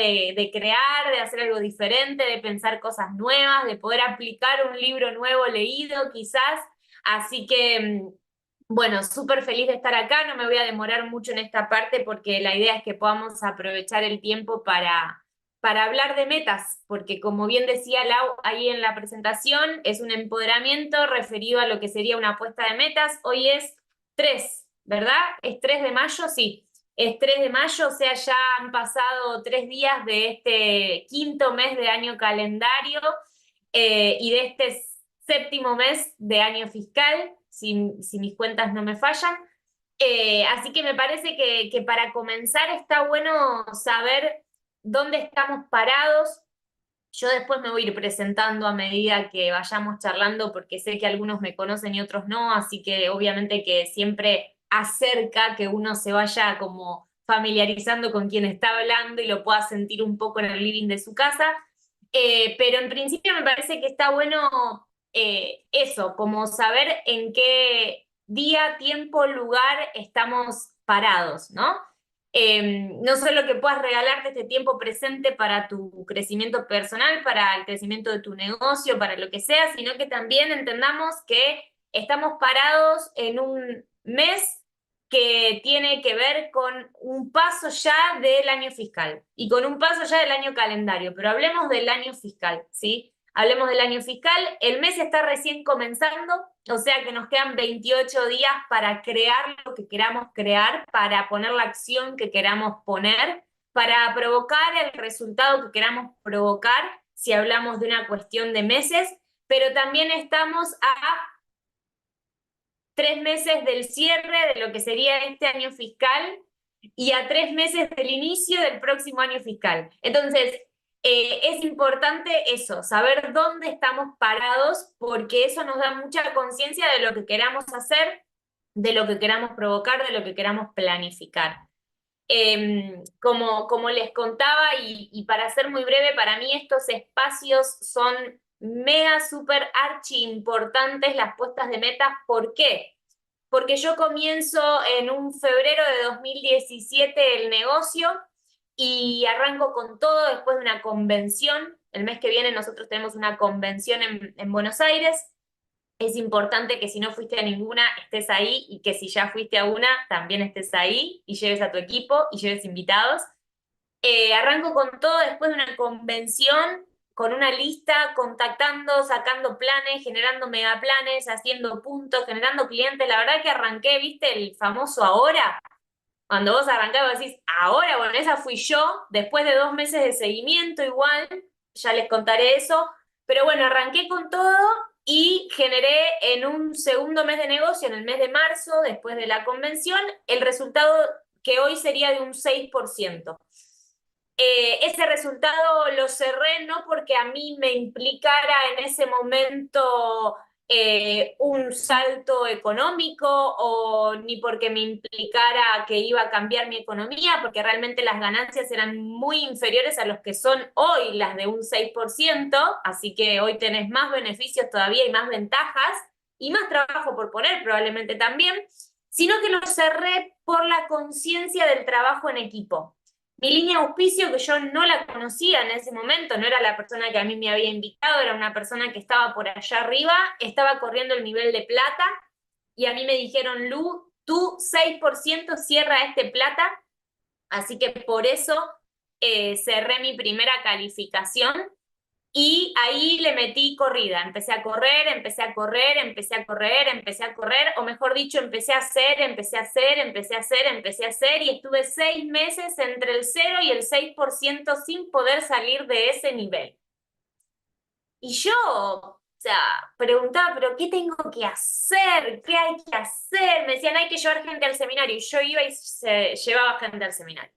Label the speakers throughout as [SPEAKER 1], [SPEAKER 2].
[SPEAKER 1] de crear, de hacer algo diferente, de pensar cosas nuevas, de poder aplicar un libro nuevo leído quizás. Así que, bueno, súper feliz de estar acá, no me voy a demorar mucho en esta parte porque la idea es que podamos aprovechar el tiempo para hablar de metas, porque como bien decía Lau ahí en la presentación, es un empoderamiento referido a lo que sería una apuesta de metas. Hoy es 3, ¿verdad? ¿Es 3 de mayo? Sí. Es 3 de mayo, o sea, ya han pasado 3 días de este quinto mes de año calendario y de este séptimo mes de año fiscal, si mis cuentas no me fallan. Así que me parece que para comenzar está bueno saber dónde estamos parados. Yo después me voy a ir presentando a medida que vayamos charlando, porque sé que algunos me conocen y otros no, así que obviamente que siempre acerca que uno se vaya como familiarizando con quien está hablando y lo pueda sentir un poco en el living de su casa. Pero en principio me parece que está bueno eso, como saber en qué día, tiempo, lugar estamos parados, ¿no? No solo que puedas regalarte este tiempo presente para tu crecimiento personal, para el crecimiento de tu negocio, para lo que sea, sino que también entendamos que estamos parados en un mes que tiene que ver con un paso ya del año fiscal y con un paso ya del año calendario, pero hablemos del año fiscal, ¿sí? Hablemos del año fiscal, el mes está recién comenzando, o sea que nos quedan 28 días para crear lo que queramos crear, para poner la acción que queramos poner, para provocar el resultado que queramos provocar, si hablamos de una cuestión de meses, pero también estamos a 3 meses del cierre de lo que sería este año fiscal y a 3 meses del inicio del próximo año fiscal. Entonces, es importante eso, saber dónde estamos parados, porque eso nos da mucha conciencia de lo que queramos hacer, de lo que queramos provocar, de lo que queramos planificar. Como les contaba, y para ser muy breve, para mí estos espacios son mega, super, archi importantes, las puestas de metas. ¿Por qué? Porque yo comienzo en un febrero de 2017 el negocio y arranco con todo después de una convención. El mes que viene nosotros tenemos una convención en Buenos Aires. Es importante que si no fuiste a ninguna, estés ahí y que si ya fuiste a una, también estés ahí y lleves a tu equipo y lleves invitados. Arranco con todo después de una convención, con una lista, contactando, sacando planes, generando megaplanes, haciendo puntos, generando clientes. La verdad que arranqué, viste, el famoso ahora. Cuando vos arrancás vos decís, ahora, bueno, esa fui yo, después de 2 meses de seguimiento igual, ya les contaré eso, pero bueno, arranqué con todo y generé en un segundo mes de negocio, en el mes de marzo, después de la convención, el resultado que hoy sería de un 6%. Ese resultado lo cerré no porque a mí me implicara en ese momento un salto económico o ni porque me implicara que iba a cambiar mi economía, porque realmente las ganancias eran muy inferiores a los que son hoy las de un 6%, así que hoy tenés más beneficios todavía y más ventajas y más trabajo por poner probablemente también, sino que lo cerré por la conciencia del trabajo en equipo. Mi línea de auspicio, que yo no la conocía en ese momento, no era la persona que a mí me había invitado, era una persona que estaba por allá arriba, estaba corriendo el nivel de plata, y a mí me dijeron, Lu, tú 6% cierra este plata, así que por eso cerré mi primera calificación, y ahí le metí corrida, empecé a correr, empecé a correr, empecé a correr, empecé a correr, o mejor dicho, empecé a hacer, empecé a hacer, empecé a hacer, empecé a hacer, y estuve 6 meses entre el 0 y el 6% sin poder salir de ese nivel. Y yo, o sea, preguntaba, pero ¿qué tengo que hacer? ¿Qué hay que hacer? Me decían, hay que llevar gente al seminario, y yo iba y llevaba gente al seminario.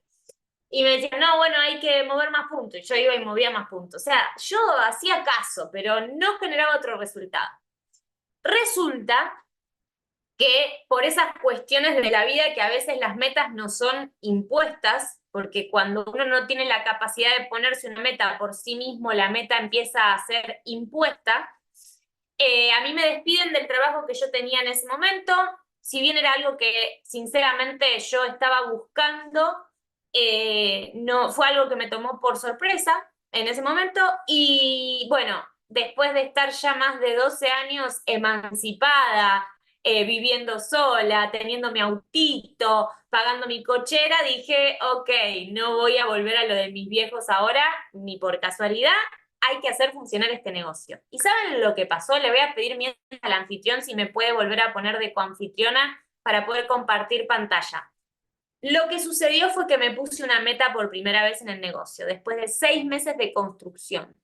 [SPEAKER 1] Y me decían, no, bueno, hay que mover más puntos. Y yo iba y movía más puntos. O sea, yo hacía caso, pero no generaba otro resultado. Resulta que por esas cuestiones de la vida que a veces las metas no son impuestas, porque cuando uno no tiene la capacidad de ponerse una meta por sí mismo, la meta empieza a ser impuesta. A mí me despiden del trabajo que yo tenía en ese momento, si bien era algo que sinceramente yo estaba buscando, no, fue algo que me tomó por sorpresa en ese momento y bueno, después de estar ya más de 12 años emancipada, viviendo sola, teniendo mi autito, pagando mi cochera, dije, ok, no voy a volver a lo de mis viejos ahora, ni por casualidad, hay que hacer funcionar este negocio. ¿Y saben lo que pasó? Le voy a pedir mientras al anfitrión si me puede volver a poner de coanfitriona para poder compartir pantalla. Lo que sucedió fue que me puse una meta por primera vez en el negocio, después de 6 meses de construcción.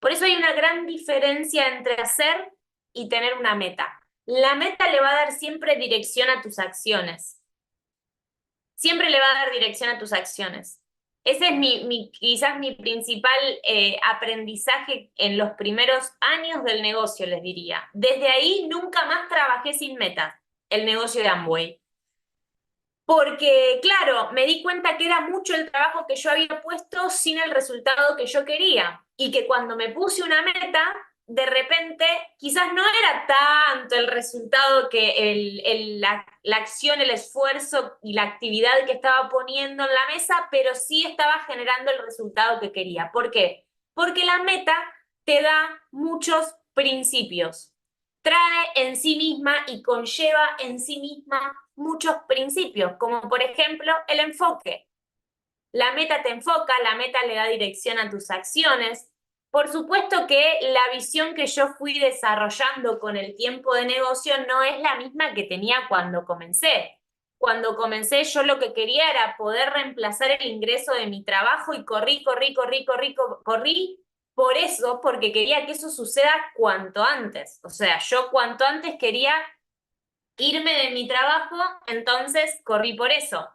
[SPEAKER 1] Por eso hay una gran diferencia entre hacer y tener una meta. La meta le va a dar siempre dirección a tus acciones. Siempre le va a dar dirección a tus acciones. Ese es quizás mi principal aprendizaje en los primeros años del negocio, les diría. Desde ahí nunca más trabajé sin metas, el negocio de Amway. Porque, claro, me di cuenta que era mucho el trabajo que yo había puesto sin el resultado que yo quería. Y que cuando me puse una meta, de repente, quizás no era tanto el resultado que la acción, el esfuerzo y la actividad que estaba poniendo en la mesa, pero sí estaba generando el resultado que quería. ¿Por qué? Porque la meta te da muchos principios. Trae en sí misma y conlleva en sí misma muchos principios, como por ejemplo el enfoque. La meta te enfoca, la meta le da dirección a tus acciones. Por supuesto que la visión que yo fui desarrollando con el tiempo de negocio no es la misma que tenía cuando comencé. Cuando comencé yo lo que quería era poder reemplazar el ingreso de mi trabajo y corrí por eso, porque quería que eso suceda cuanto antes. O sea, yo cuanto antes quería irme de mi trabajo, entonces corrí por eso.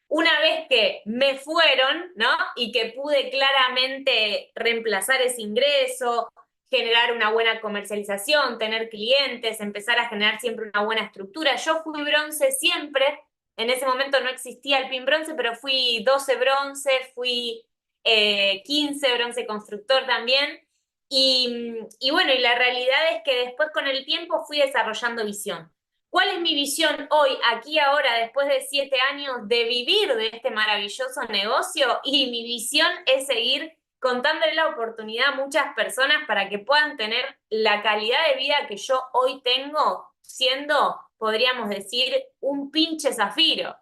[SPEAKER 1] Una vez que me fueron, ¿no? Y que pude claramente reemplazar ese ingreso, generar una buena comercialización, tener clientes, empezar a generar siempre una buena estructura. Yo fui bronce siempre, en ese momento no existía el PIN bronce, pero fui 12 bronce, fui 15 bronce constructor también. Y bueno, y la realidad es que después con el tiempo fui desarrollando visión. ¿Cuál es mi visión hoy, aquí, ahora, después de 7 años de vivir de este maravilloso negocio? Y mi visión es seguir contándole la oportunidad a muchas personas para que puedan tener la calidad de vida que yo hoy tengo, siendo, podríamos decir, un pinche zafiro.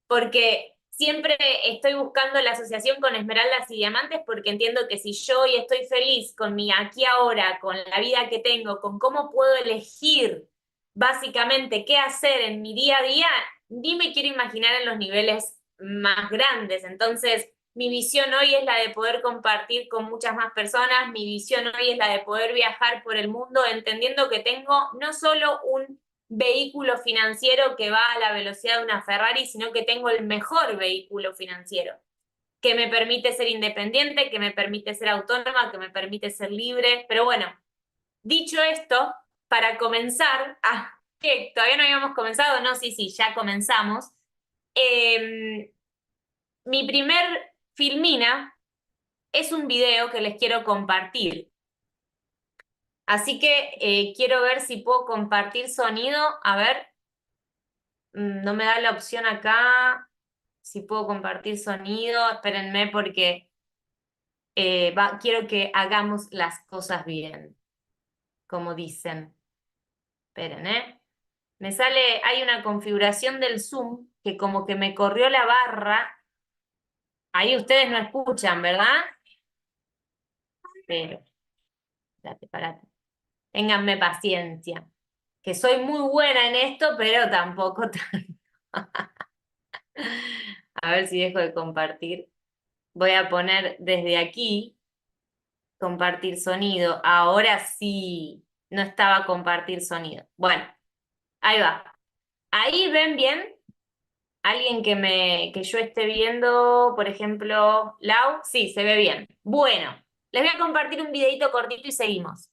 [SPEAKER 1] Porque siempre estoy buscando la asociación con esmeraldas y diamantes porque entiendo que si yo hoy estoy feliz con mi aquí ahora, con la vida que tengo, con cómo puedo elegir básicamente qué hacer en mi día a día, ni me quiero imaginar en los niveles más grandes. Entonces, mi visión hoy es la de poder compartir con muchas más personas, mi visión hoy es la de poder viajar por el mundo entendiendo que tengo no solo un vehículo financiero que va a la velocidad de una Ferrari, sino que tengo el mejor vehículo financiero, que me permite ser independiente, que me permite ser autónoma, que me permite ser libre. Pero bueno, dicho esto, para comenzar, ¿qué? ¿Todavía no habíamos comenzado? No, sí, ya comenzamos. Mi primer filmina es un video que les quiero compartir. Así que quiero ver si puedo compartir sonido. A ver, no me da la opción acá. Si puedo compartir sonido, espérenme porque quiero que hagamos las cosas bien, como dicen. Esperen, Me sale, hay una configuración del Zoom que como que me corrió la barra. Ahí ustedes no escuchan, ¿verdad? Pero, parate. Ténganme paciencia, que soy muy buena en esto, pero tampoco tanto. A ver si dejo de compartir. Voy a poner desde aquí, compartir sonido. Ahora sí, no estaba compartir sonido. Bueno, ahí va. Ahí ven bien. Alguien que yo esté viendo, por ejemplo, Lau, sí, se ve bien. Bueno, les voy a compartir un videito cortito y seguimos.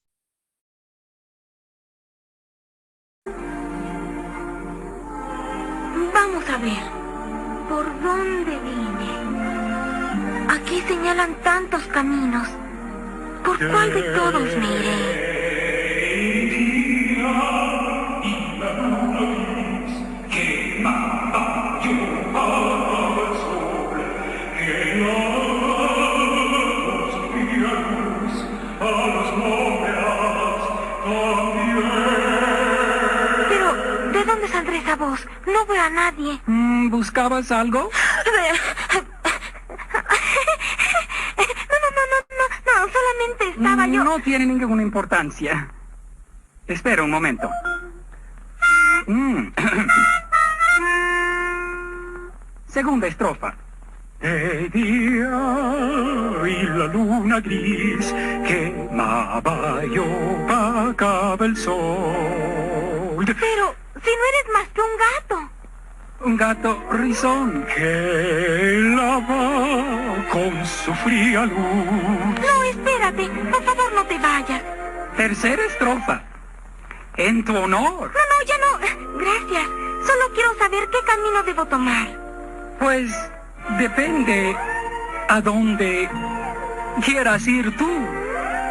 [SPEAKER 2] Vamos a ver, ¿por dónde vine? Aquí señalan tantos caminos. ¿Por cuál de todos me iré? dónde saldrá esa voz? No veo a nadie.
[SPEAKER 3] ¿Buscabas algo?
[SPEAKER 2] No, solamente estaba yo...
[SPEAKER 3] No tiene ninguna importancia. Espera un momento. Segunda estrofa. De día y la luna gris quemaba y opacaba el sol.
[SPEAKER 2] Pero si no eres más que un gato.
[SPEAKER 3] Un gato risón que lava con su fría luz.
[SPEAKER 2] No, espérate. Por favor, no te vayas.
[SPEAKER 3] Tercera estrofa. En tu honor.
[SPEAKER 2] No, ya no. Gracias. Solo quiero saber qué camino debo tomar.
[SPEAKER 3] Pues depende a dónde quieras ir tú.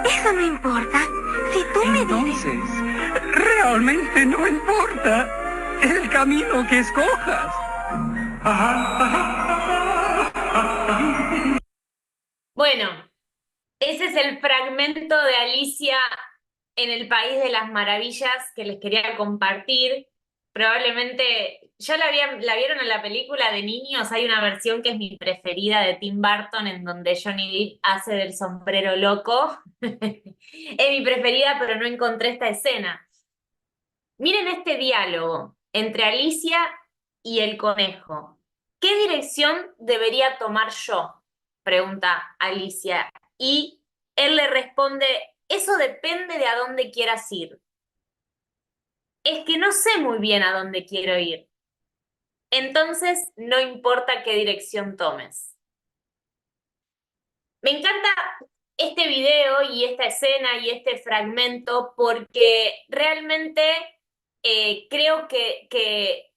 [SPEAKER 2] Eso no importa. Si tú me dices...
[SPEAKER 3] Entonces, realmente no importa el camino que escojas.
[SPEAKER 1] Bueno, ese es el fragmento de Alicia en el País de las Maravillas que les quería compartir. Probablemente, ¿ya la vieron en la película de niños? Hay una versión que es mi preferida de Tim Burton, en donde Johnny Depp hace del sombrero loco. Es mi preferida, pero no encontré esta escena. Miren este diálogo entre Alicia y el conejo. ¿Qué dirección debería tomar yo?, pregunta Alicia. Y él le responde, eso depende de a dónde quieras ir. Es que no sé muy bien a dónde quiero ir. Entonces, no importa qué dirección tomes. Me encanta este video y esta escena y este fragmento porque realmente creo que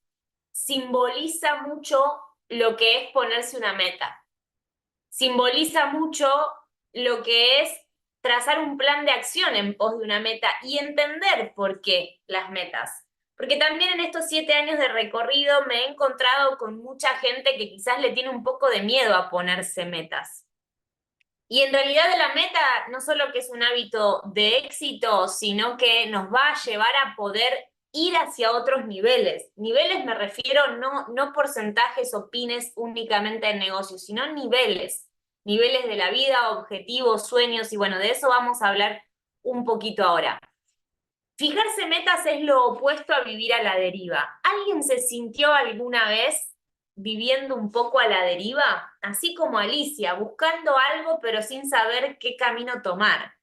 [SPEAKER 1] simboliza mucho lo que es ponerse una meta. Simboliza mucho lo que es trazar un plan de acción en pos de una meta y entender por qué las metas. Porque también en estos 7 años de recorrido me he encontrado con mucha gente que quizás le tiene un poco de miedo a ponerse metas. Y en realidad la meta no solo que es un hábito de éxito, sino que nos va a llevar a poder ir hacia otros niveles. Niveles me refiero no porcentajes o pines únicamente en negocios, sino niveles. Niveles de la vida, objetivos, sueños, y bueno, de eso vamos a hablar un poquito ahora. Fijarse metas es lo opuesto a vivir a la deriva. ¿Alguien se sintió alguna vez viviendo un poco a la deriva? Así como Alicia, buscando algo pero sin saber qué camino tomar.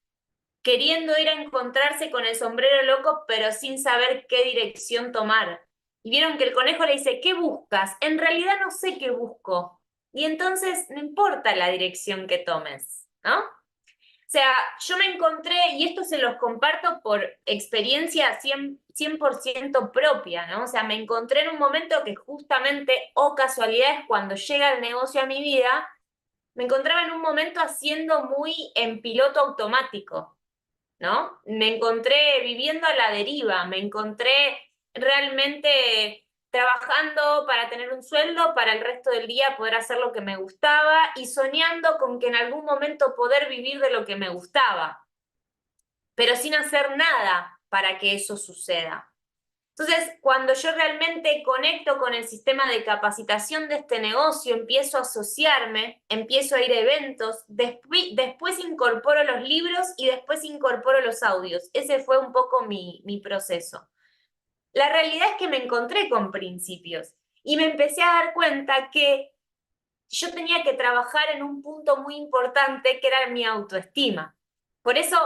[SPEAKER 1] Queriendo ir a encontrarse con el sombrero loco pero sin saber qué dirección tomar. Y vieron que el conejo le dice, ¿qué buscas? En realidad no sé qué busco. Y entonces no importa la dirección que tomes, ¿no? O sea, yo me encontré, y esto se los comparto por experiencia 100% propia, ¿no? O sea, me encontré en un momento que justamente, o casualidades, cuando llega el negocio a mi vida, me encontraba en un momento haciendo muy en piloto automático, ¿no? Me encontré viviendo a la deriva, me encontré realmente trabajando para tener un sueldo, para el resto del día poder hacer lo que me gustaba y soñando con que en algún momento poder vivir de lo que me gustaba, pero sin hacer nada para que eso suceda. Entonces, cuando yo realmente conecto con el sistema de capacitación de este negocio, empiezo a asociarme, empiezo a ir a eventos, después incorporo los libros y después incorporo los audios. Ese fue un poco mi proceso. La realidad es que me encontré con principios y me empecé a dar cuenta que yo tenía que trabajar en un punto muy importante que era mi autoestima. Por eso,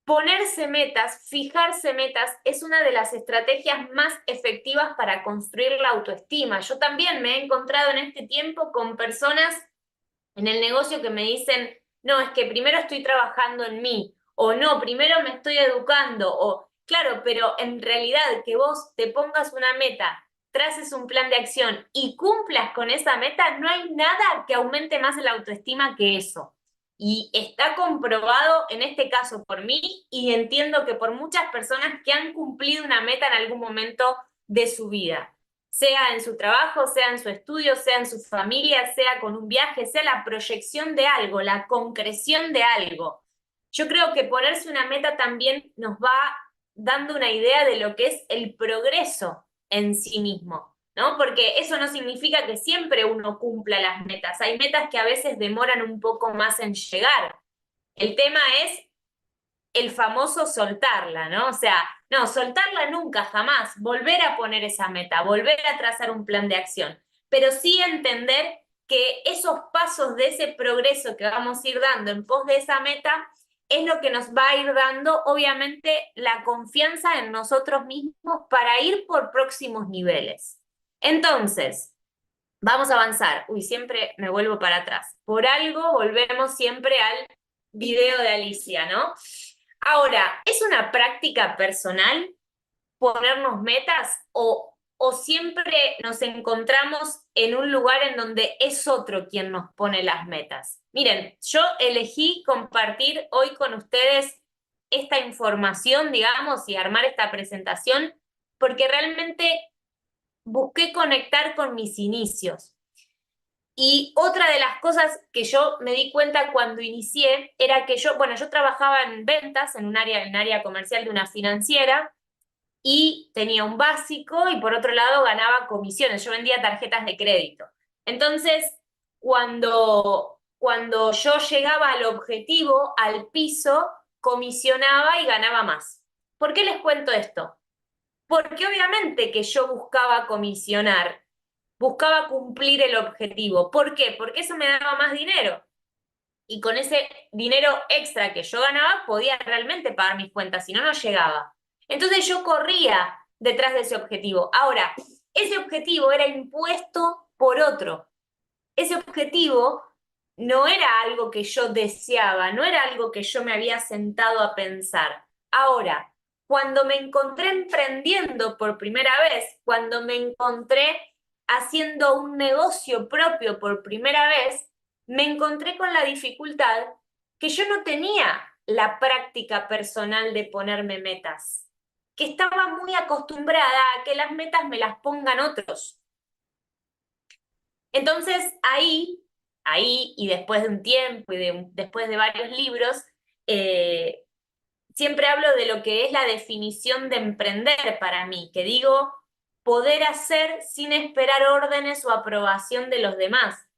[SPEAKER 1] ponerse metas, fijarse metas, es una de las estrategias más efectivas para construir la autoestima. Yo también me he encontrado en este tiempo con personas en el negocio que me dicen, no, es que primero estoy trabajando en mí, o no, primero me estoy educando, o claro, pero en realidad que vos te pongas una meta, traces un plan de acción y cumplas con esa meta, no hay nada que aumente más la autoestima que eso. Y está comprobado en este caso por mí y entiendo que por muchas personas que han cumplido una meta en algún momento de su vida, sea en su trabajo, sea en su estudio, sea en su familia, sea con un viaje, sea la proyección de algo, la concreción de algo. Yo creo que ponerse una meta también nos va dando una idea de lo que es el progreso en sí mismo, ¿no? Porque eso no significa que siempre uno cumpla las metas. Hay metas que a veces demoran un poco más en llegar. El tema es el famoso soltarla, ¿no? O sea, no, soltarla nunca, jamás, volver a poner esa meta, volver a trazar un plan de acción, pero sí entender que esos pasos de ese progreso que vamos a ir dando en pos de esa meta es lo que nos va a ir dando, obviamente, la confianza en nosotros mismos para ir por próximos niveles. Entonces, vamos a avanzar. Uy, siempre me vuelvo para atrás. Por algo volvemos siempre al video de Alicia, ¿no? Ahora, ¿es una práctica personal ponernos metas o siempre nos encontramos en un lugar en donde es otro quien nos pone las metas? Miren, yo elegí compartir hoy con ustedes esta información, digamos, y armar esta presentación porque realmente busqué conectar con mis inicios. Y otra de las cosas que yo me di cuenta cuando inicié era que yo trabajaba en ventas en en área comercial de una financiera y tenía un básico y por otro lado ganaba comisiones. Yo vendía tarjetas de crédito. Entonces, cuando yo llegaba al objetivo, al piso, comisionaba y ganaba más. ¿Por qué les cuento esto? Porque obviamente que yo buscaba comisionar, buscaba cumplir el objetivo. ¿Por qué? Porque eso me daba más dinero. Y con ese dinero extra que yo ganaba, podía realmente pagar mis cuentas, si no, no llegaba. Entonces yo corría detrás de ese objetivo. Ahora, ese objetivo era impuesto por otro. Ese objetivo no era algo que yo deseaba, no era algo que yo me había sentado a pensar. Ahora, cuando me encontré emprendiendo por primera vez, cuando me encontré haciendo un negocio propio por primera vez, me encontré con la dificultad que yo no tenía la práctica personal de ponerme metas, que estaba muy acostumbrada a que las metas me las pongan otros. Entonces ahí y después de un tiempo y después de varios libros, siempre hablo de lo que es la definición de emprender para mí, que digo poder hacer sin esperar órdenes o aprobación de los demás,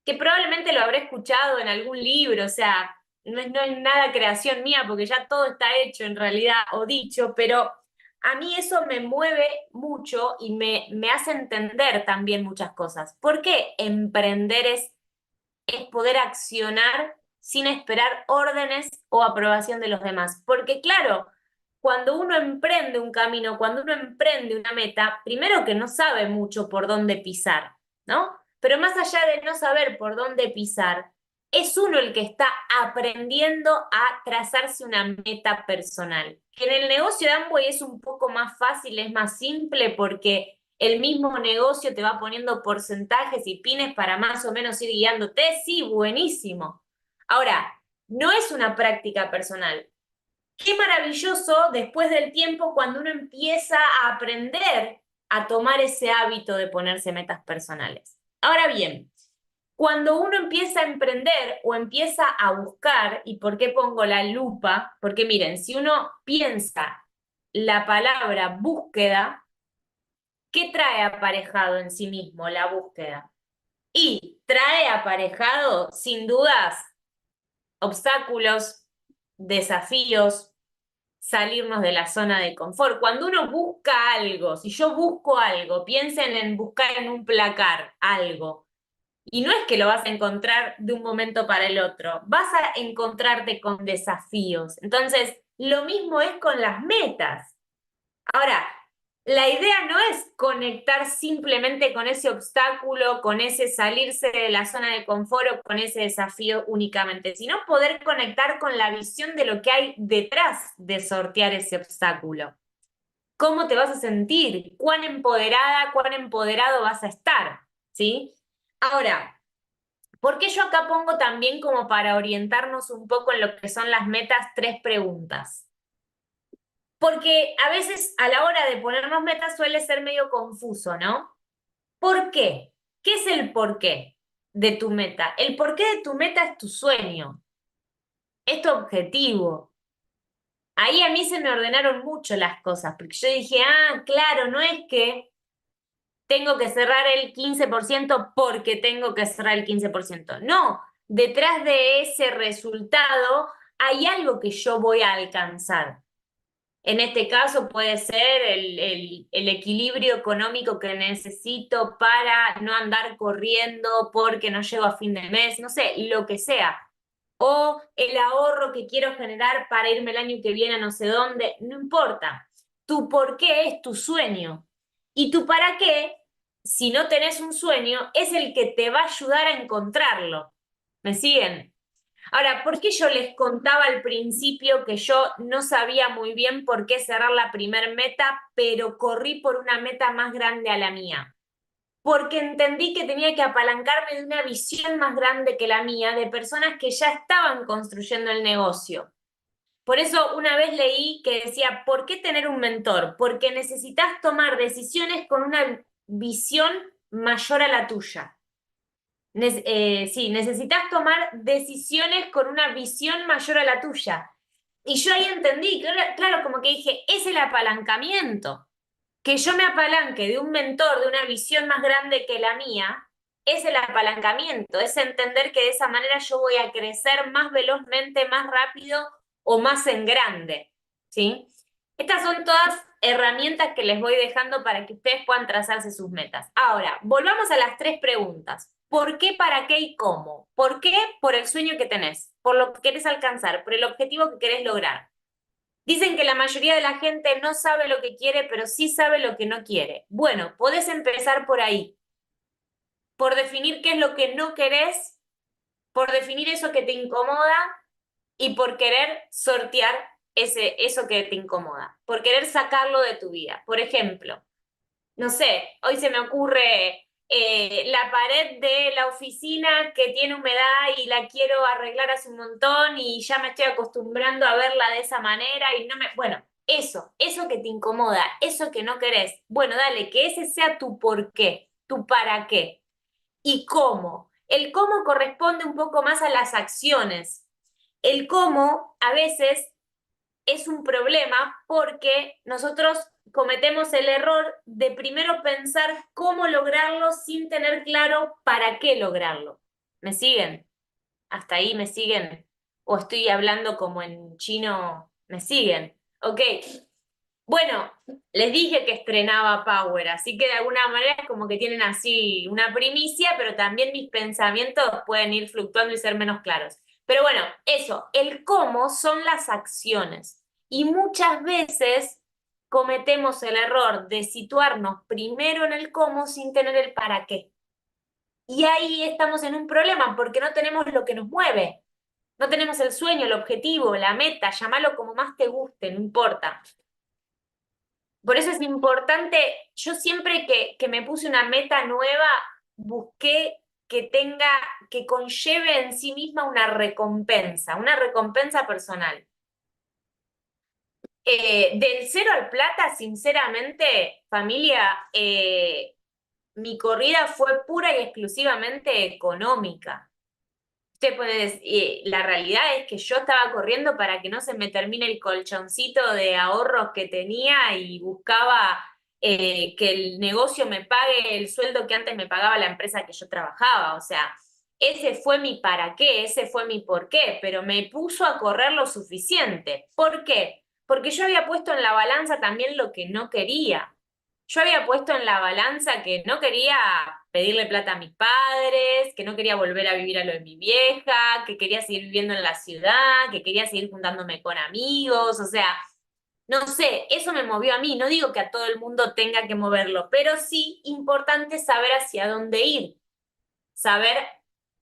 [SPEAKER 1] que probablemente lo habré escuchado en algún libro, o sea, no es nada creación mía porque ya todo está hecho en realidad o dicho, pero a mí eso me mueve mucho y me hace entender también muchas cosas. ¿Por qué emprender es poder accionar sin esperar órdenes o aprobación de los demás? Porque claro, cuando uno emprende un camino, cuando uno emprende una meta, primero que no sabe mucho por dónde pisar, ¿no? Pero más allá de no saber por dónde pisar, es uno el que está aprendiendo a trazarse una meta personal. Que en el negocio de Amway es un poco más fácil, es más simple porque el mismo negocio te va poniendo porcentajes y pines para más o menos ir guiándote. Sí, buenísimo. Ahora, no es una práctica personal. Qué maravilloso después del tiempo cuando uno empieza a aprender a tomar ese hábito de ponerse metas personales. Ahora bien, cuando uno empieza a emprender o empieza a buscar, ¿y por qué pongo la lupa? Porque miren, si uno piensa la palabra búsqueda, ¿qué trae aparejado en sí mismo la búsqueda? Y trae aparejado, sin dudas, obstáculos, desafíos, salirnos de la zona de confort. Cuando uno busca algo, si yo busco algo, piensen en buscar en un placar algo. Y no es que lo vas a encontrar de un momento para el otro, vas a encontrarte con desafíos. Entonces, lo mismo es con las metas. Ahora, la idea no es conectar simplemente con ese obstáculo, con ese salirse de la zona de confort o con ese desafío únicamente, sino poder conectar con la visión de lo que hay detrás de sortear ese obstáculo. ¿Cómo te vas a sentir? ¿Cuán empoderada, cuán empoderado vas a estar? ¿Sí? Ahora, ¿por qué yo acá pongo también como para orientarnos un poco en lo que son las metas, tres preguntas? Porque a veces a la hora de ponernos metas suele ser medio confuso, ¿no? ¿Por qué? ¿Qué es el porqué de tu meta? El porqué de tu meta es tu sueño, es tu objetivo. Ahí a mí se me ordenaron mucho las cosas, porque yo dije, ah, claro, no es que tengo que cerrar el 15% porque tengo que cerrar el 15%. No, detrás de ese resultado hay algo que yo voy a alcanzar. En este caso puede ser el equilibrio económico que necesito para no andar corriendo porque no llego a fin de mes, no sé, lo que sea. O el ahorro que quiero generar para irme el año que viene a no sé dónde, no importa. Tu por qué es tu sueño. Y tu para qué, si no tenés un sueño, es el que te va a ayudar a encontrarlo. ¿Me siguen? Ahora, ¿por qué yo les contaba al principio que yo no sabía muy bien por qué cerrar la primer meta, pero corrí por una meta más grande a la mía? Porque entendí que tenía que apalancarme de una visión más grande que la mía, de personas que ya estaban construyendo el negocio. Por eso una vez leí que decía, ¿por qué tener un mentor? Porque necesitas tomar decisiones con una visión mayor a la tuya. Sí, necesitas tomar decisiones con una visión mayor a la tuya. Y yo ahí entendí, claro, como que dije, es el apalancamiento. Que yo me apalanque de un mentor, de una visión más grande que la mía, es el apalancamiento, es entender que de esa manera yo voy a crecer más velozmente, más rápido o más en grande, ¿sí? Estas son todas herramientas que les voy dejando para que ustedes puedan trazarse sus metas. Ahora, volvamos a las tres preguntas. ¿Por qué, para qué y cómo? ¿Por qué? Por el sueño que tenés, por lo que querés alcanzar, por el objetivo que querés lograr. Dicen que la mayoría de la gente no sabe lo que quiere, pero sí sabe lo que no quiere. Bueno, podés empezar por ahí, por definir qué es lo que no querés, por definir eso que te incomoda y por querer sortear eso que te incomoda, por querer sacarlo de tu vida. Por ejemplo, no sé, hoy se me ocurre la pared de la oficina que tiene humedad y la quiero arreglar hace un montón y ya me estoy acostumbrando a verla de esa manera y no me... Bueno, eso que te incomoda, eso que no querés, bueno, dale, que ese sea tu por qué, tu para qué y cómo. El cómo corresponde un poco más a las acciones. El cómo a veces es un problema porque nosotros cometemos el error de primero pensar cómo lograrlo sin tener claro para qué lograrlo. ¿Me siguen? ¿Hasta ahí me siguen? ¿O estoy hablando como en chino? ¿Me siguen? Ok. Bueno, les dije que estrenaba Power, así que de alguna manera es como que tienen así una primicia, pero también mis pensamientos pueden ir fluctuando y ser menos claros. Pero bueno, eso, el cómo son las acciones. Y muchas veces cometemos el error de situarnos primero en el cómo sin tener el para qué. Y ahí estamos en un problema porque no tenemos lo que nos mueve. No tenemos el sueño, el objetivo, la meta, llámalo como más te guste, no importa. Por eso es importante, yo siempre que me puse una meta nueva, busqué que tenga, que conlleve en sí misma una recompensa personal. Del cero al plata, sinceramente, familia, mi corrida fue pura y exclusivamente económica. Usted puede decir, la realidad es que yo estaba corriendo para que no se me termine el colchoncito de ahorros que tenía y buscaba que el negocio me pague el sueldo que antes me pagaba la empresa que yo trabajaba. O sea, ese fue mi para qué, ese fue mi por qué, pero me puso a correr lo suficiente. ¿Por qué? Porque yo había puesto en la balanza también lo que no quería. Yo había puesto en la balanza que no quería pedirle plata a mis padres, que no quería volver a vivir a lo de mi vieja, que quería seguir viviendo en la ciudad, que quería seguir juntándome con amigos, o sea, no sé, eso me movió a mí. No digo que a todo el mundo tenga que moverlo, pero sí importante saber hacia dónde ir, saber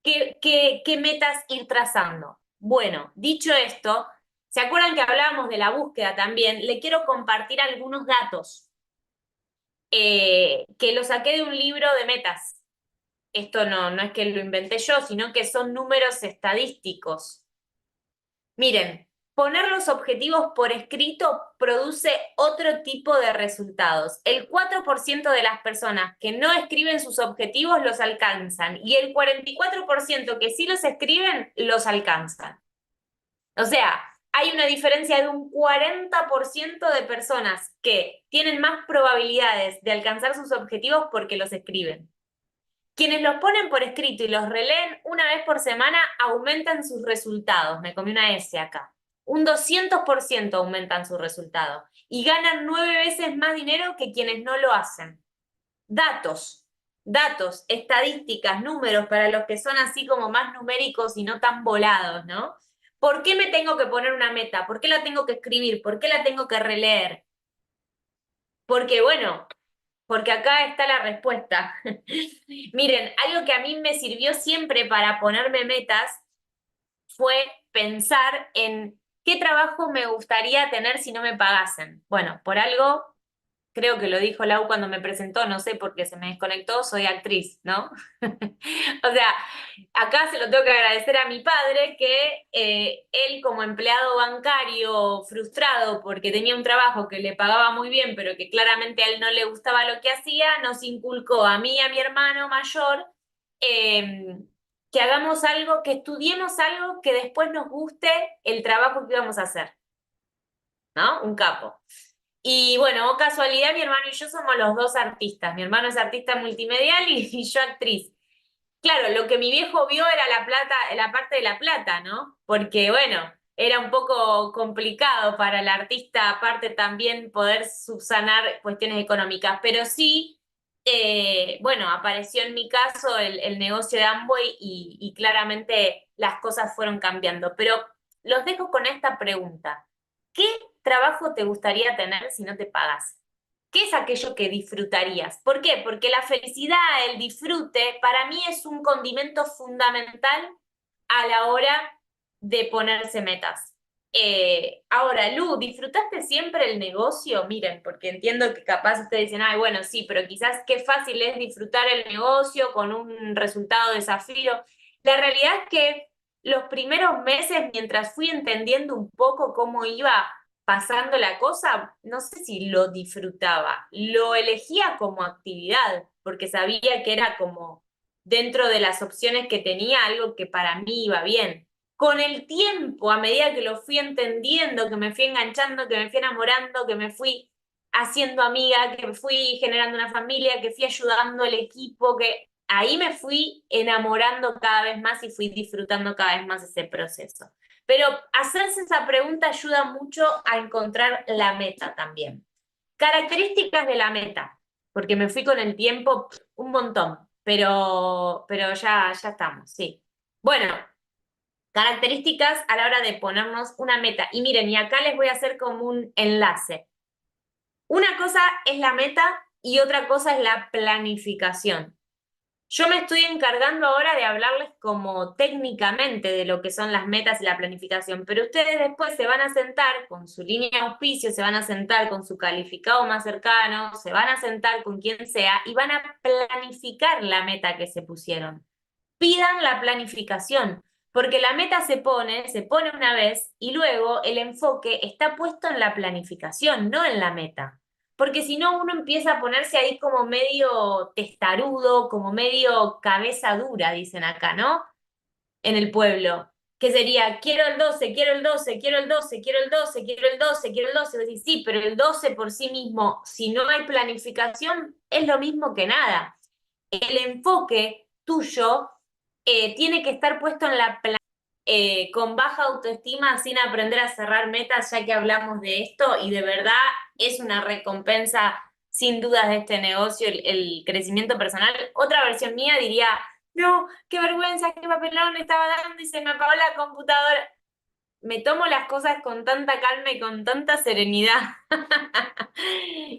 [SPEAKER 1] qué metas ir trazando. Bueno, dicho esto, ¿se acuerdan que hablábamos de la búsqueda también? Le quiero compartir algunos datos que lo saqué de un libro de metas. Esto no es que lo inventé yo, sino que son números estadísticos. Miren, poner los objetivos por escrito produce otro tipo de resultados. El 4% de las personas que no escriben sus objetivos los alcanzan y el 44% que sí los escriben los alcanzan. O sea, hay una diferencia de un 40% de personas que tienen más probabilidades de alcanzar sus objetivos porque los escriben. Quienes los ponen por escrito y los releen una vez por semana aumentan sus resultados. Me comí una S acá. Un 200% aumentan sus resultados. Y ganan 9 veces más dinero que quienes no lo hacen. Datos, estadísticas, números para los que son así como más numéricos y no tan volados, ¿no? ¿Por qué me tengo que poner una meta? ¿Por qué la tengo que escribir? ¿Por qué la tengo que releer? Porque, bueno, porque acá está la respuesta. Miren, algo que a mí me sirvió siempre para ponerme metas fue pensar en qué trabajo me gustaría tener si no me pagasen. Bueno, por algo, creo que lo dijo Lau cuando me presentó, no sé por qué se me desconectó, soy actriz, ¿no? O sea, acá se lo tengo que agradecer a mi padre que él como empleado bancario frustrado porque tenía un trabajo que le pagaba muy bien, pero que claramente a él no le gustaba lo que hacía, nos inculcó a mí y a mi hermano mayor eh, que hagamos algo, que estudiemos algo que después nos guste el trabajo que íbamos a hacer, ¿no? Un capo. Y bueno, oh casualidad, mi hermano y yo somos los dos artistas. Mi hermano es artista multimedial y yo actriz. Claro, lo que mi viejo vio era la plata, la parte de la plata, ¿no? Porque, bueno, era un poco complicado para el artista, aparte también poder subsanar cuestiones económicas. Pero sí, bueno, apareció en mi caso el negocio de Amway y claramente las cosas fueron cambiando. Pero los dejo con esta pregunta. ¿Qué trabajo te gustaría tener si no te pagas? ¿Qué es aquello que disfrutarías? ¿Por qué? Porque la felicidad, el disfrute, para mí es un condimento fundamental a la hora de ponerse metas. Ahora, Lu, ¿disfrutaste siempre el negocio? Miren, porque entiendo que capaz ustedes dicen, ay, bueno, sí, pero quizás qué fácil es disfrutar el negocio con un resultado desafío. La realidad es que los primeros meses, mientras fui entendiendo un poco cómo iba pasando la cosa, no sé si lo disfrutaba, lo elegía como actividad, porque sabía que era como dentro de las opciones que tenía algo que para mí iba bien. Con el tiempo, a medida que lo fui entendiendo, que me fui enganchando, que me fui enamorando, que me fui haciendo amiga, que me fui generando una familia, que fui ayudando al equipo, que ahí me fui enamorando cada vez más y fui disfrutando cada vez más ese proceso. Pero hacerse esa pregunta ayuda mucho a encontrar la meta también. Características de la meta, porque me fui con el tiempo un montón, pero ya estamos, sí. Bueno, características a la hora de ponernos una meta. Y miren, y acá les voy a hacer como un enlace. Una cosa es la meta y otra cosa es la planificación. Yo me estoy encargando ahora de hablarles como técnicamente de lo que son las metas y la planificación, pero ustedes después se van a sentar con su línea de auspicio, se van a sentar con su calificado más cercano, se van a sentar con quien sea y van a planificar la meta que se pusieron. Pidan la planificación, porque la meta se pone una vez y luego el enfoque está puesto en la planificación, no en la meta. Porque si no, uno empieza a ponerse ahí como medio testarudo, como medio cabeza dura, dicen acá, ¿no? En el pueblo. Que sería, quiero el 12, quiero el 12, quiero el 12, quiero el 12, quiero el 12, quiero el 12. Y vos decís, sí, pero el 12 por sí mismo, si no hay planificación, es lo mismo que nada. El enfoque tuyo tiene que estar puesto en la con baja autoestima, sin aprender a cerrar metas, ya que hablamos de esto, y de verdad es una recompensa sin dudas de este negocio, el crecimiento personal. Otra versión mía diría, no, qué vergüenza, qué papelón me estaba dando y se me apagó la computadora. Me tomo las cosas con tanta calma y con tanta serenidad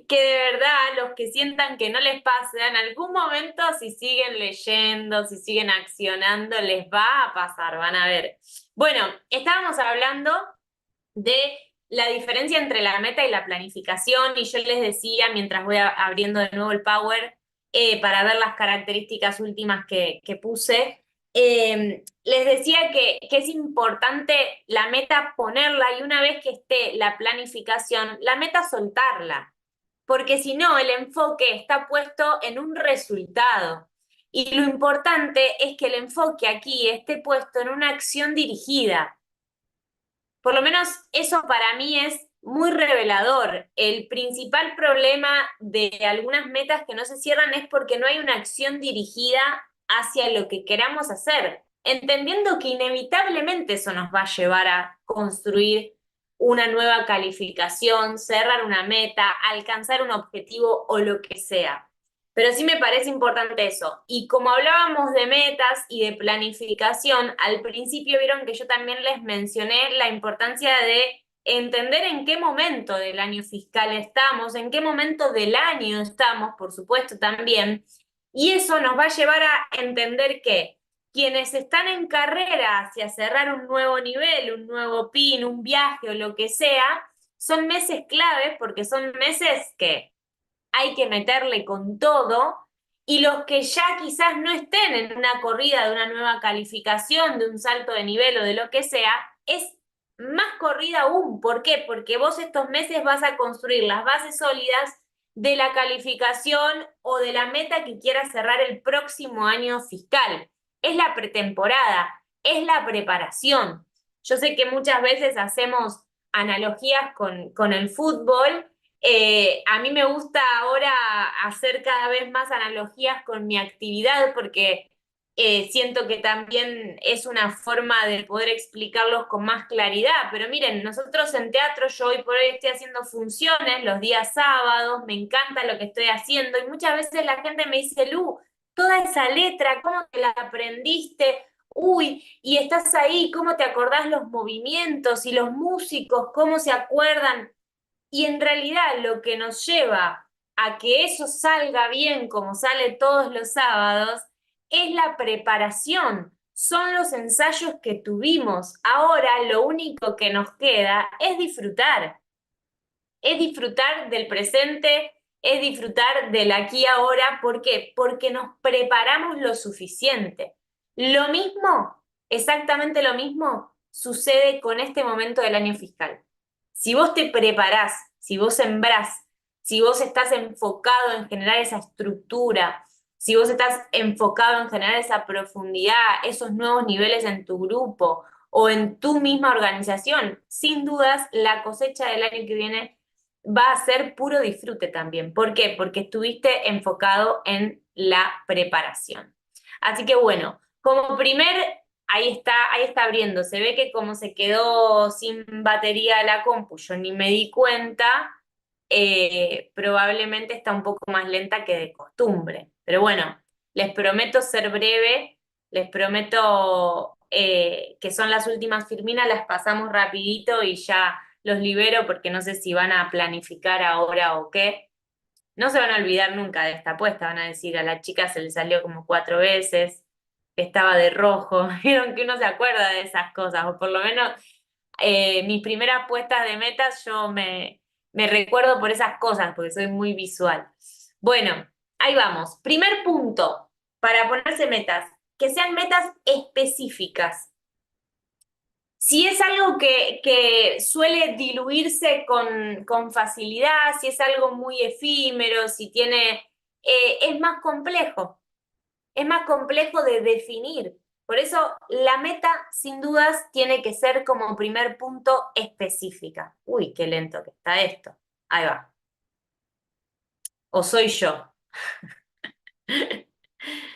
[SPEAKER 1] que de verdad los que sientan que no les pasa, en algún momento si siguen leyendo, si siguen accionando, les va a pasar, van a ver. Bueno, estábamos hablando de la diferencia entre la meta y la planificación y yo les decía, mientras voy abriendo de nuevo el Power, para ver las características últimas que puse, les decía que es importante la meta ponerla y una vez que esté la planificación, la meta soltarla, porque si no, el enfoque está puesto en un resultado. Y lo importante es que el enfoque aquí esté puesto en una acción dirigida. Por lo menos eso para mí es muy revelador. El principal problema de algunas metas que no se cierran es porque no hay una acción dirigida hacia lo que queramos hacer, entendiendo que inevitablemente eso nos va a llevar a construir una nueva calificación, cerrar una meta, alcanzar un objetivo o lo que sea. Pero sí me parece importante eso. Y como hablábamos de metas y de planificación, al principio vieron que yo también les mencioné la importancia de entender en qué momento del año fiscal estamos, en qué momento del año estamos, por supuesto, también. Y eso nos va a llevar a entender que quienes están en carrera hacia cerrar un nuevo nivel, un nuevo PIN, un viaje o lo que sea, son meses claves porque son meses que hay que meterle con todo, y los que ya quizás no estén en una corrida de una nueva calificación, de un salto de nivel o de lo que sea, es más corrida aún. ¿Por qué? Porque vos estos meses vas a construir las bases sólidas de la calificación o de la meta que quieras cerrar el próximo año fiscal. Es la pretemporada, es la preparación. Yo sé que muchas veces hacemos analogías con el fútbol. A mí me gusta ahora hacer cada vez más analogías con mi actividad porque siento que también es una forma de poder explicarlos con más claridad. Pero miren, nosotros en teatro, yo hoy por hoy estoy haciendo funciones los días sábados, me encanta lo que estoy haciendo y muchas veces la gente me dice, Lu, toda esa letra, ¿cómo te la aprendiste? Uy, y estás ahí, ¿cómo te acordás los movimientos y los músicos, cómo se acuerdan? Y en realidad lo que nos lleva a que eso salga bien como sale todos los sábados es la preparación, son los ensayos que tuvimos. Ahora lo único que nos queda es disfrutar del presente, es disfrutar del aquí y ahora. ¿Por qué? Porque nos preparamos lo suficiente. Lo mismo, exactamente lo mismo, sucede con este momento del año fiscal. Si vos te preparás, si vos sembrás, si vos estás enfocado en generar esa estructura, si vos estás enfocado en generar esa profundidad, esos nuevos niveles en tu grupo o en tu misma organización, sin dudas la cosecha del año que viene va a ser puro disfrute también. ¿Por qué? Porque estuviste enfocado en la preparación. Así que bueno, como primer, ahí está abriendo. Se ve que como se quedó sin batería la compu, yo ni me di cuenta, probablemente está un poco más lenta que de costumbre. Pero bueno, les prometo ser breve, les prometo que son las últimas Firminas, las pasamos rapidito y ya los libero porque no sé si van a planificar ahora o qué. No se van a olvidar nunca de esta apuesta, van a decir, a la chica se le salió como 4 veces, que estaba de rojo. Vieron que uno se acuerda de esas cosas, o por lo menos mis primeras puestas de metas yo me recuerdo por esas cosas, porque soy muy visual. Bueno, ahí vamos. Primer punto para ponerse metas, que sean metas específicas. Si es algo que suele diluirse con facilidad, si es algo muy efímero, si tiene, es más complejo de definir. Por eso la meta, sin dudas, tiene que ser como primer punto específica. Uy, qué lento que está esto. Ahí va. ¿O soy yo?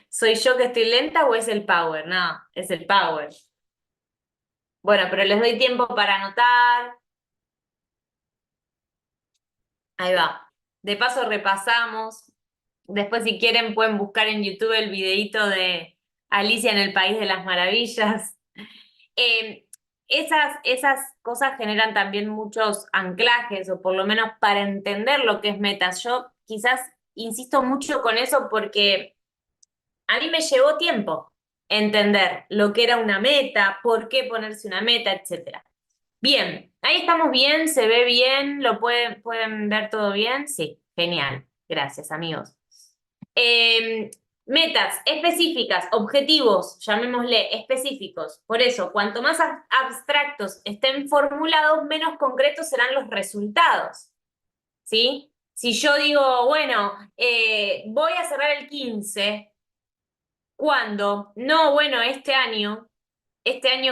[SPEAKER 1] ¿Soy yo que estoy lenta o es el power? No, es el power. Bueno, pero les doy tiempo para anotar. Ahí va. De paso repasamos. Después, si quieren, pueden buscar en YouTube el videíto de Alicia en el País de las Maravillas. Eh, esas cosas generan también muchos anclajes, o por lo menos para entender lo que es metas. Yo quizás insisto mucho con eso porque a mí me llevó tiempo entender lo que era una meta, por qué ponerse una meta, etcétera. Bien, ahí estamos bien, se ve bien, pueden ver todo bien. Sí, genial. Gracias, amigos. Metas específicas, objetivos, llamémosle específicos. Por eso, cuanto más abstractos estén formulados, menos concretos serán los resultados. ¿Sí? Si yo digo, bueno, voy a cerrar el 15, ¿cuándo? No, bueno, este año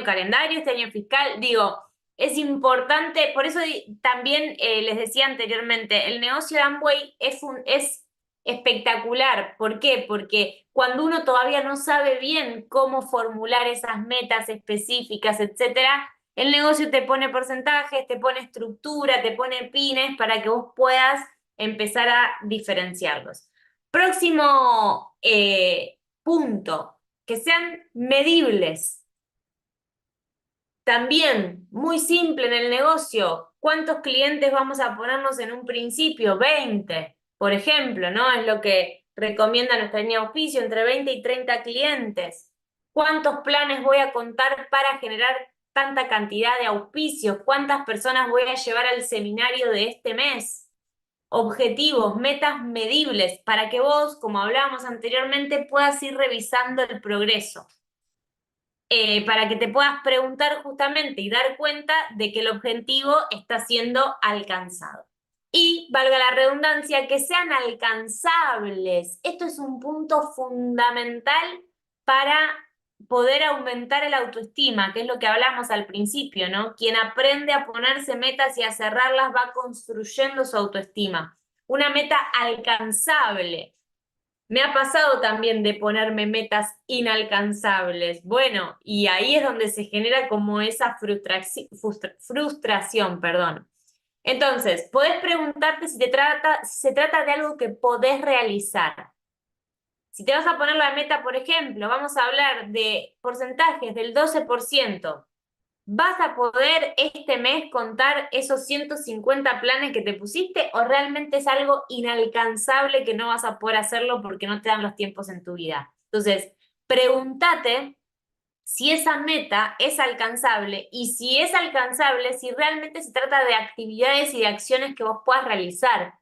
[SPEAKER 1] calendario, este año fiscal, digo, Es importante, por eso también les decía anteriormente, el negocio de Amway es espectacular. ¿Por qué? Porque cuando uno todavía no sabe bien cómo formular esas metas específicas, etcétera, el negocio te pone porcentajes, te pone estructura, te pone pines para que vos puedas empezar a diferenciarlos. Próximo punto, que sean medibles. También, muy simple en el negocio, ¿cuántos clientes vamos a ponernos en un principio? 20, por ejemplo, ¿no? Es lo que recomienda nuestra línea de auspicio, entre 20 y 30 clientes. ¿Cuántos planes voy a contar para generar tanta cantidad de auspicios? ¿Cuántas personas voy a llevar al seminario de este mes? Objetivos, metas medibles, para que vos, como hablábamos anteriormente, puedas ir revisando el progreso. Para que te puedas preguntar justamente y dar cuenta de que el objetivo está siendo alcanzado. Y, valga la redundancia, que sean alcanzables. Esto es un punto fundamental para poder aumentar el autoestima, que es lo que hablamos al principio, ¿no? Quien aprende a ponerse metas y a cerrarlas va construyendo su autoestima. Una meta alcanzable. Me ha pasado también de ponerme metas inalcanzables. Bueno, y ahí es donde se genera como esa frustración, perdón. Entonces, podés preguntarte si se trata de algo que podés realizar. Si te vas a poner la meta, por ejemplo, vamos a hablar de porcentajes del 12%. ¿Vas a poder este mes contar esos 150 planes que te pusiste o realmente es algo inalcanzable que no vas a poder hacerlo porque no te dan los tiempos en tu vida? Entonces, pregúntate si esa meta es alcanzable y si es alcanzable, si realmente se trata de actividades y de acciones que vos puedas realizar.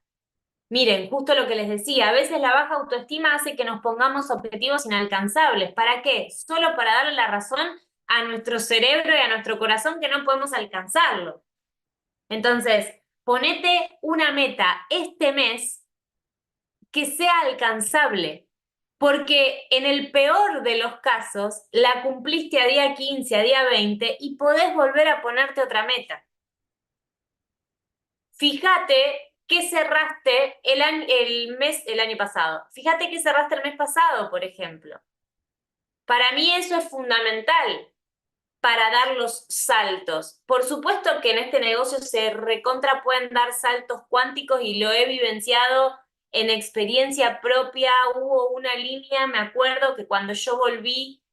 [SPEAKER 1] Miren, justo lo que les decía, a veces la baja autoestima hace que nos pongamos objetivos inalcanzables. ¿Para qué? Solo para darle la razón a nuestro cerebro y a nuestro corazón que no podemos alcanzarlo. Entonces, ponete una meta este mes que sea alcanzable, porque en el peor de los casos la cumpliste a día 15, a día 20 y podés volver a ponerte otra meta. Fíjate qué cerraste el año pasado. Fíjate qué cerraste el mes pasado, por ejemplo. Para mí eso es fundamental para dar los saltos. Por supuesto que en este negocio se recontra pueden dar saltos cuánticos y lo he vivenciado en experiencia propia. Hubo una línea, me acuerdo que cuando yo volví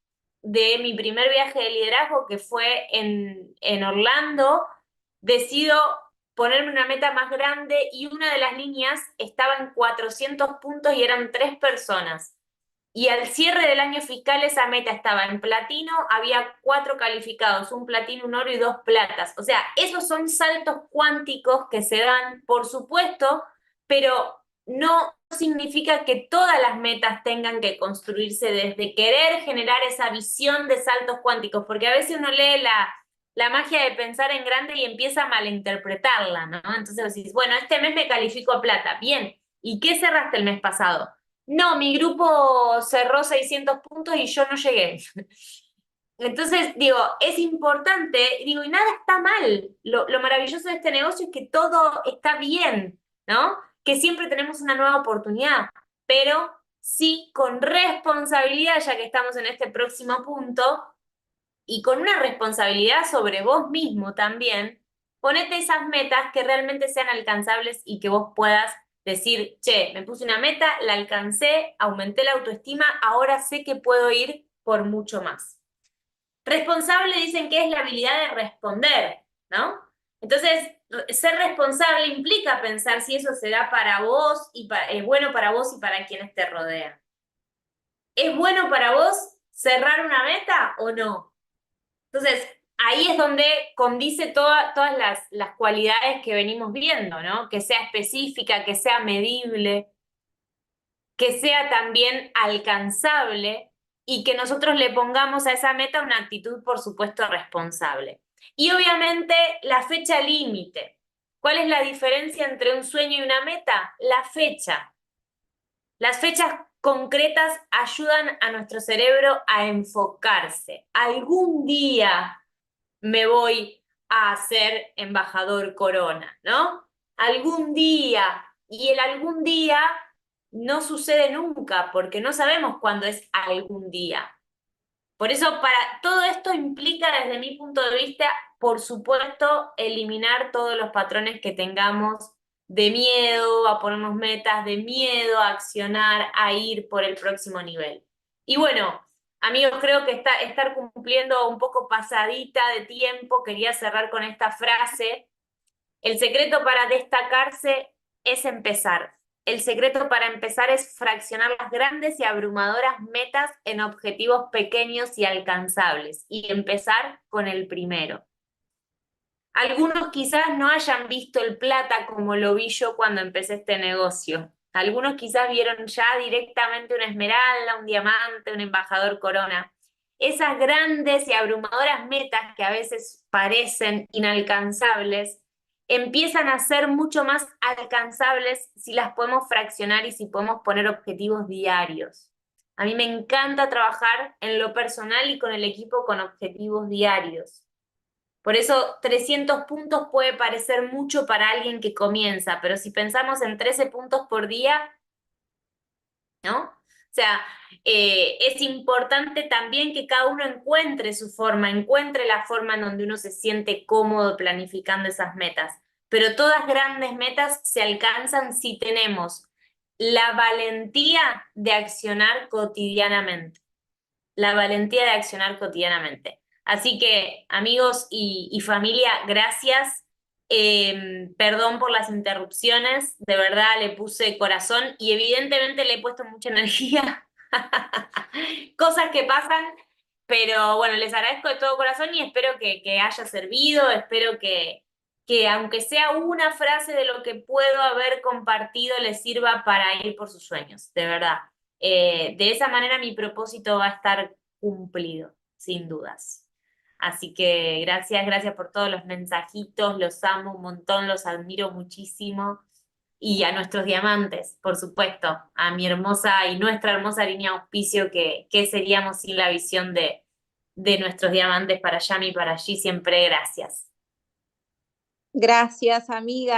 [SPEAKER 1] de mi primer viaje de liderazgo, que fue en Orlando, decido ponerme una meta más grande y una de las líneas estaba en 400 puntos y eran 3 personas. Y al cierre del año fiscal esa meta estaba en platino, había 4 calificados, un platino, un oro y 2 platas. O sea, esos son saltos cuánticos que se dan, por supuesto, pero no significa que todas las metas tengan que construirse desde querer generar esa visión de saltos cuánticos, porque a veces uno lee la magia de pensar en grande y empieza a malinterpretarla, ¿no? Entonces decís, bueno, este mes me califico a plata, bien, ¿y qué cerraste el mes pasado? No, mi grupo cerró 600 puntos y yo no llegué. Entonces, digo, es importante, digo, y nada está mal. Lo maravilloso de este negocio es que todo está bien, ¿no? Que siempre tenemos una nueva oportunidad, pero sí con responsabilidad, ya que estamos en este próximo punto, y con una responsabilidad sobre vos mismo también, ponete esas metas que realmente sean alcanzables y que vos puedas decir, che, me puse una meta, la alcancé, aumenté la autoestima, ahora sé que puedo ir por mucho más. Responsable dicen que es la habilidad de responder, ¿no? Entonces, ser responsable implica pensar si eso será para vos y es bueno para vos y para quienes te rodean. ¿Es bueno para vos cerrar una meta o no? Entonces, ahí es donde condice todas las cualidades que venimos viendo, ¿no? Que sea específica, que sea medible, que sea también alcanzable y que nosotros le pongamos a esa meta una actitud, por supuesto, responsable. Y obviamente la fecha límite. ¿Cuál es la diferencia entre un sueño y una meta? La fecha. Las fechas concretas ayudan a nuestro cerebro a enfocarse. Algún día me voy a ser embajador Corona, ¿no? Algún día, y el algún día no sucede nunca, porque no sabemos cuándo es algún día. Por eso, para todo esto implica, desde mi punto de vista, por supuesto, eliminar todos los patrones que tengamos de miedo a ponernos metas, de miedo a accionar, a ir por el próximo nivel. Y bueno, amigos, creo que estar cumpliendo un poco pasadita de tiempo, quería cerrar con esta frase. El secreto para destacarse es empezar. El secreto para empezar es fraccionar las grandes y abrumadoras metas en objetivos pequeños y alcanzables y empezar con el primero. Algunos quizás no hayan visto el plata como lo vi yo cuando empecé este negocio. Algunos quizás vieron ya directamente una esmeralda, un diamante, un embajador Corona. Esas grandes y abrumadoras metas que a veces parecen inalcanzables empiezan a ser mucho más alcanzables si las podemos fraccionar y si podemos poner objetivos diarios. A mí me encanta trabajar en lo personal y con el equipo con objetivos diarios. Por eso 300 puntos puede parecer mucho para alguien que comienza, pero si pensamos en 13 puntos por día, ¿no? O sea, es importante también que cada uno encuentre su forma, encuentre la forma en donde uno se siente cómodo planificando esas metas. Pero todas grandes metas se alcanzan si tenemos la valentía de accionar cotidianamente. La valentía de accionar cotidianamente. Así que, amigos y familia, gracias. Perdón por las interrupciones, de verdad le puse corazón y evidentemente le he puesto mucha energía. Cosas que pasan, pero bueno, les agradezco de todo corazón y espero que haya servido, espero que aunque sea una frase de lo que puedo haber compartido les sirva para ir por sus sueños, de verdad. De esa manera mi propósito va a estar cumplido, sin dudas. Así que gracias, gracias por todos los mensajitos, los amo un montón, los admiro muchísimo. Y a nuestros diamantes, por supuesto, a mi hermosa y nuestra hermosa línea auspicio, que seríamos sin la visión de nuestros diamantes para Yami y para allí, siempre gracias.
[SPEAKER 4] Gracias, amiga.